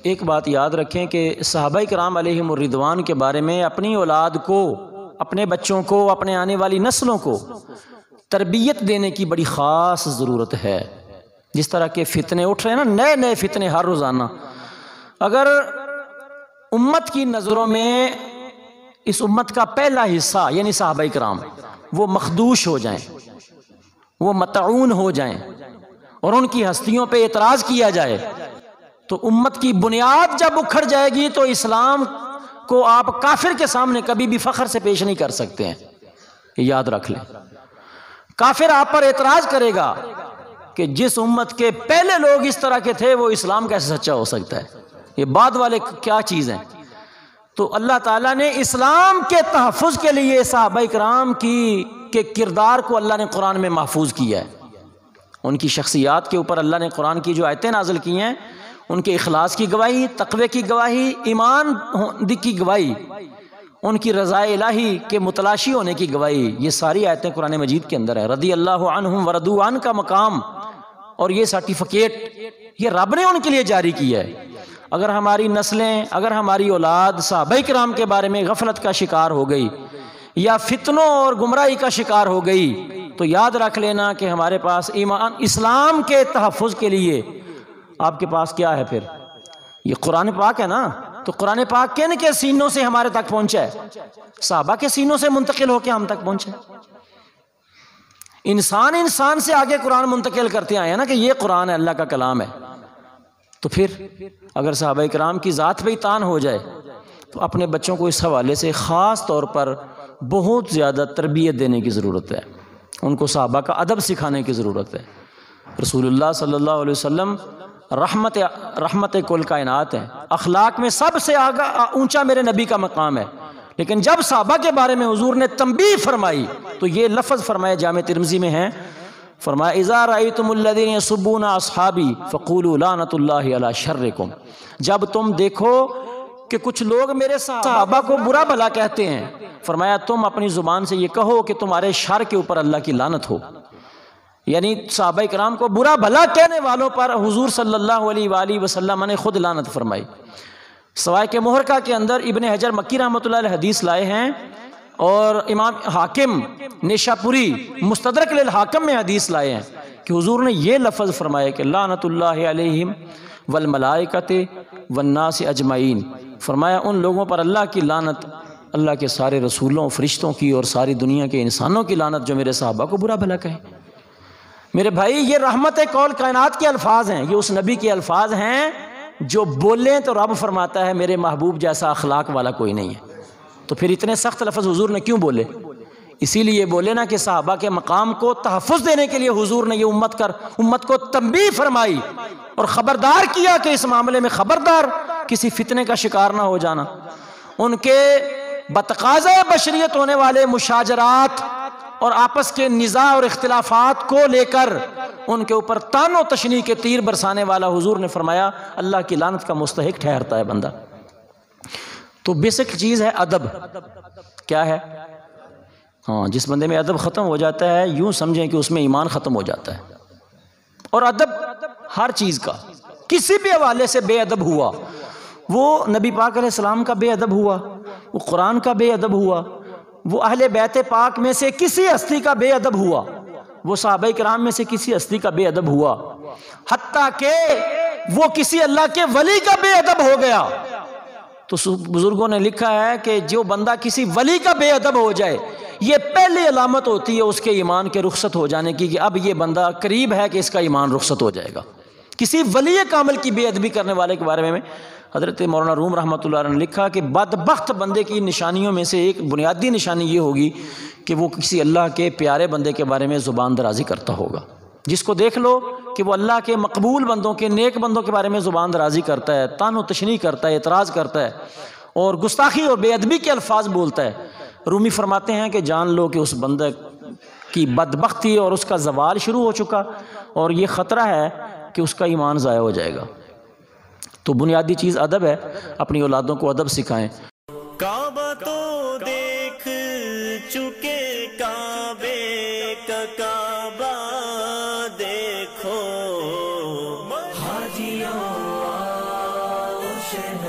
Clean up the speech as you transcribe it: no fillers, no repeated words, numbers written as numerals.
ایک بات یاد رکھیں کہ صحابہ کرام علیہم الرضوان کے بارے میں اپنی اولاد کو، اپنے بچوں کو، اپنے آنے والی نسلوں کو تربیت دینے کی بڑی خاص ضرورت ہے۔ جس طرح کے فتنے اٹھ رہے ہیں نا، نئے نئے فتنے ہر روزانہ، اگر امت کی نظروں میں اس امت کا پہلا حصہ یعنی صحابہ کرام وہ مخدوش ہو جائیں، وہ مطعون ہو جائیں اور ان کی ہستیوں پہ اعتراض کیا جائے، تو امت کی بنیاد جب اکھڑ جائے گی تو اسلام کو آپ کافر کے سامنے کبھی بھی فخر سے پیش نہیں کر سکتے ہیں، یہ یاد رکھ لیں۔ کافر آپ پر اعتراض کرے گا کہ جس امت کے پہلے لوگ اس طرح کے تھے وہ اسلام کیسے سچا ہو سکتا ہے، یہ بعد والے کیا چیز ہیں۔ تو اللہ تعالیٰ نے اسلام کے تحفظ کے لیے صحابہ کرام کے کردار کو اللہ نے قرآن میں محفوظ کیا ہے۔ ان کی شخصیات کے اوپر اللہ نے قرآن کی جو آیتیں نازل کی ہیں، ان کے اخلاص کی گواہی، تقوی کی گواہی، ایمان کی گواہی، ان کی رضا الہی کے متلاشی ہونے کی گواہی، یہ ساری آیتیں قرآن مجید کے اندر ہے۔ رضی اللہ عنہم ورضوا عنہ کا مقام اور یہ سرٹیفکیٹ یہ رب نے ان کے لیے جاری کیا ہے۔ اگر ہماری نسلیں، اگر ہماری اولاد صحابہ کرام کے بارے میں غفلت کا شکار ہو گئی یا فتنوں اور گمراہی کا شکار ہو گئی تو یاد رکھ لینا کہ ہمارے پاس ایمان اسلام کے تحفظ کے لیے آپ کے پاس کیا ہے؟ پھر یہ قرآن پاک ہے نا، تو قرآن پاک کن کے سینوں سے ہمارے تک پہنچا ہے؟ صحابہ کے سینوں سے منتقل ہو کے ہم تک پہنچا ہے۔ انسان سے آگے قرآن منتقل کرتے آئے ہیں نا کہ یہ قرآن ہے، اللہ کا کلام ہے۔ تو پھر اگر صحابہ کرام کی ذات پہ تان ہو جائے تو اپنے بچوں کو اس حوالے سے خاص طور پر بہت زیادہ تربیت دینے کی ضرورت ہے، ان کو صحابہ کا ادب سکھانے کی ضرورت ہے۔ رسول اللہ صلی اللہ علیہ وسلم رحمت کل کائنات ہیں، اخلاق میں سب سے اونچا میرے نبی کا مقام ہے، لیکن جب صحابہ کے بارے میں حضور نے تنبیہ فرمائی تو یہ لفظ فرمایا جامع ترمذی میں ہے، فرمایا اذا رأیتم الذین یسبون اصحابی فقولوا لعنۃ اللہ علی شرکم، جب تم دیکھو کہ کچھ لوگ میرے صحابہ کو برا بھلا کہتے ہیں، فرمایا تم اپنی زبان سے یہ کہو کہ تمہارے شر کے اوپر اللہ کی لعنت ہو۔ یعنی صحابہ کرام کو برا بھلا کہنے والوں پر حضور صلی اللہ علیہ وآلہ وسلم نے خود لعنت فرمائی۔ سوائے کے محرقہ کے اندر ابن حجر مکی رحمۃ اللہ علیہ حدیث لائے ہیں، اور امام حاکم نیشاپوری مستدرک للحاکم میں حدیث لائے ہیں کہ حضور نے یہ لفظ فرمایا کہ لعنت اللہ علیہم والملائکۃ والناس اجمعین، فرمایا ان لوگوں پر اللہ کی لعنت، اللہ کے سارے رسولوں، فرشتوں کی اور ساری دنیا کے انسانوں کی لعنت جو میرے صحابہ کو برا بھلا کہیں۔ میرے بھائی یہ رحمت کول کائنات کے الفاظ ہیں، یہ اس نبی کے الفاظ ہیں جو بولیں تو رب فرماتا ہے میرے محبوب جیسا اخلاق والا کوئی نہیں ہے۔ تو پھر اتنے سخت لفظ حضور نے کیوں بولے؟ اسی لیے بولے نا کہ صحابہ کے مقام کو تحفظ دینے کے لیے حضور نے یہ امت کو تنبیہ فرمائی اور خبردار کیا کہ اس معاملے میں خبردار کسی فتنے کا شکار نہ ہو جانا۔ ان کے بتقاضۂ بشریت ہونے والے مشاجرات اور آپس کے نزاع اور اختلافات کو لے کر ان کے اوپر طعن و تشنیع کے تیر برسانے والا حضور نے فرمایا اللہ کی لعنت کا مستحق ٹھہرتا ہے بندہ۔ تو بیسک چیز ہے ادب، کیا ہے؟ ہاں، جس بندے میں ادب ختم ہو جاتا ہے یوں سمجھیں کہ اس میں ایمان ختم ہو جاتا ہے۔ اور ادب ہر چیز کا، کسی بھی حوالے سے بے ادب ہوا، وہ نبی پاک علیہ السلام کا بے ادب ہوا، وہ قرآن کا بے ادب ہوا، وہ اہل بیت پاک میں سے کسی ہستی کا بے ادب ہوا، وہ صحابہ کرام میں سے کسی ہستی کا بے ادب ہوا، حتیٰ کہ وہ کسی اللہ کے ولی کا بے ادب ہو گیا، تو بزرگوں نے لکھا ہے کہ جو بندہ کسی ولی کا بے ادب ہو جائے یہ پہلی علامت ہوتی ہے اس کے ایمان کے رخصت ہو جانے کی کہ اب یہ بندہ قریب ہے کہ اس کا ایمان رخصت ہو جائے گا۔ کسی ولی کامل کی بے ادبی کرنے والے کے بارے میں حضرت مولانا روم رحمۃ اللہ علیہ نے لکھا کہ بدبخت بندے کی نشانیوں میں سے ایک بنیادی نشانی یہ ہوگی کہ وہ کسی اللہ کے پیارے بندے کے بارے میں زبان درازی کرتا ہوگا۔ جس کو دیکھ لو کہ وہ اللہ کے مقبول بندوں کے، نیک بندوں کے بارے میں زبان درازی کرتا ہے، طعن و تشنیع کرتا ہے، اعتراض کرتا ہے اور گستاخی اور بے ادبی کے الفاظ بولتا ہے، رومی فرماتے ہیں کہ جان لو کہ اس بندے کی بدبختی اور اس کا زوال شروع ہو چکا اور یہ خطرہ ہے کہ اس کا ایمان ضائع ہو جائے گا۔ تو بنیادی چیز ادب ہے، اپنی اولادوں کو ادب سکھائیں۔ کعبہ تو دیکھ چکے شہید